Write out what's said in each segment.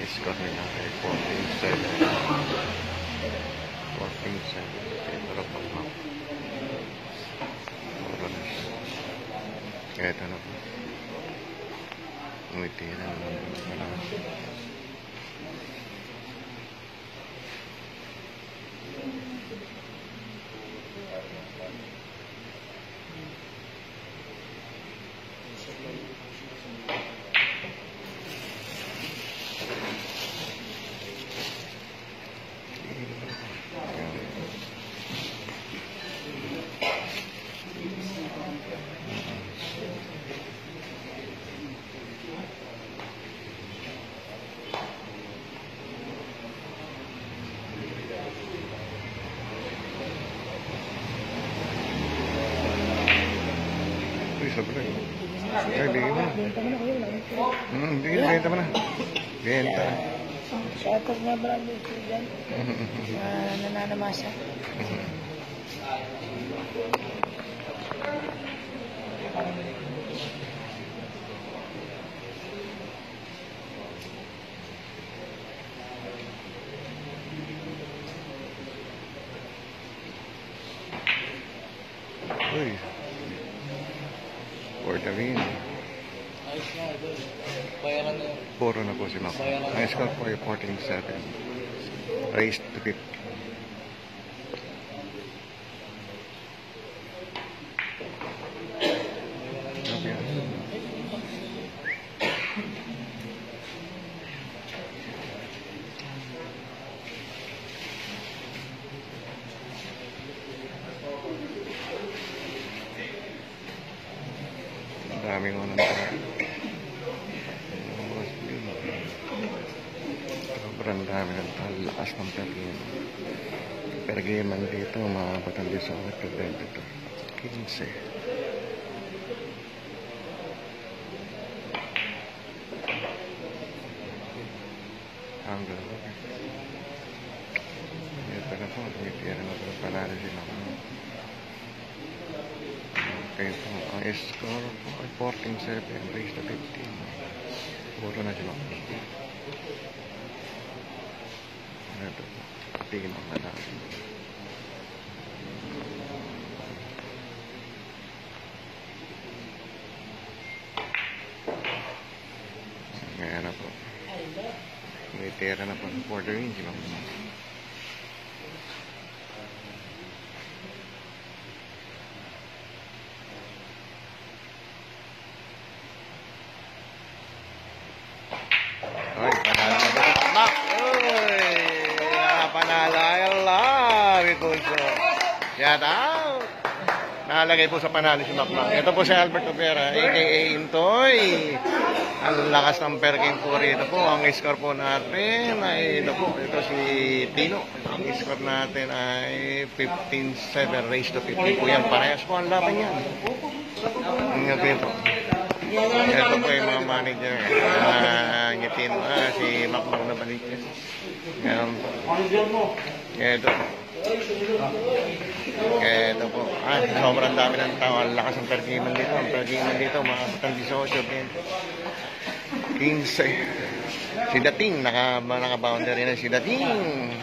score nila ay 14-7. 14-7. Pero pag-map. Puro na siya. Ito na po. Umitiran na lang. Sobrang. Ay, bigyan mo na. Benta mo na. Benta. Shoutout nga brother ko dyan. Nananamasa. Uy. For the win. Puro na po si Mac. Ang score po ay 14-7. Raised to 50. Okay. Daming unang tara. Sobrang dami ng lakas ng per game. Per game man dito, umabot ang 18 per 22. 15. Ang galaw. Ito na po, tumitira na po panalo sila. Okay po, ang score po ay 14-7, raised to 15. Puro na sila. Ito po, tingin ang natin. Ngayon na po. May tira na po ng quarter inch. Ay, panalo na po. Mac! Uy! Panalo. I love it also. Shout out! Nakalagay po sa panalo si Mac. Ito po si Albert Opera, a.k.a. Intoy. Ang lakas ng per game po rito po. Ang score po natin ay ito si Tino. Ang score natin ay 15-7 raised to 50 po yan. Parehas po ang laban yan. Ang ito. Ito po yung mga manager. Ngitin si Macmac na balik. Ganun po. Ito po. Ito po. Sobrang dami ng tao. Ang lakas ng per game dito. Ang per game dito, mga 18, 15. Si Dating, naka-boundary na si Dating.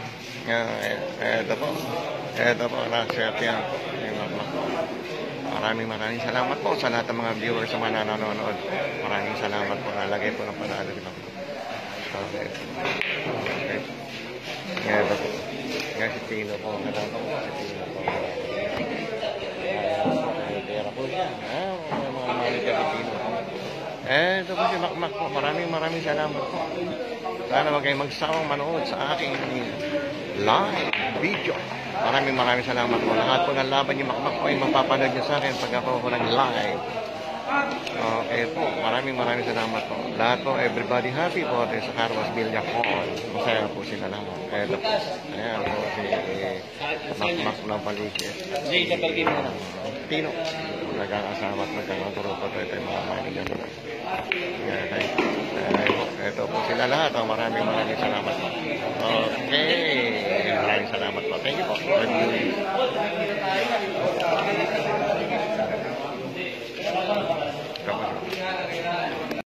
Ito po. Ito po. Nakaswerte yan po. Maraming salamat po sa lahat ng mga viewers sa mga nanonood. Maraming salamat po. Nalagay po ng panalo. Okay. Ito po. Yan si Tino po. Si Tino po. Pera po siya. Mga manager ni Tino. Ito po si Macmac po. Maraming salamat po. Sana wag kayong magsawang manood sa aking live video. Maraming salamat po. Lahat po ng laban ni Macmac po ay mapapanood niyo sa akin pag ako nag-live. Okay po. Maraming salamat po. Lahat po, everybody happy po sa Carlos Villa Hall. Masaya po sila lahat. Ito po. Ayan po si Macmac ng Paligid. Tino. Nagkakasama at nagkakagrupo po. Ito yung mga manager nila. Ito po sila lahat. Maraming salamat po. Okay. Maraming salamat po. Thank you po. Come on.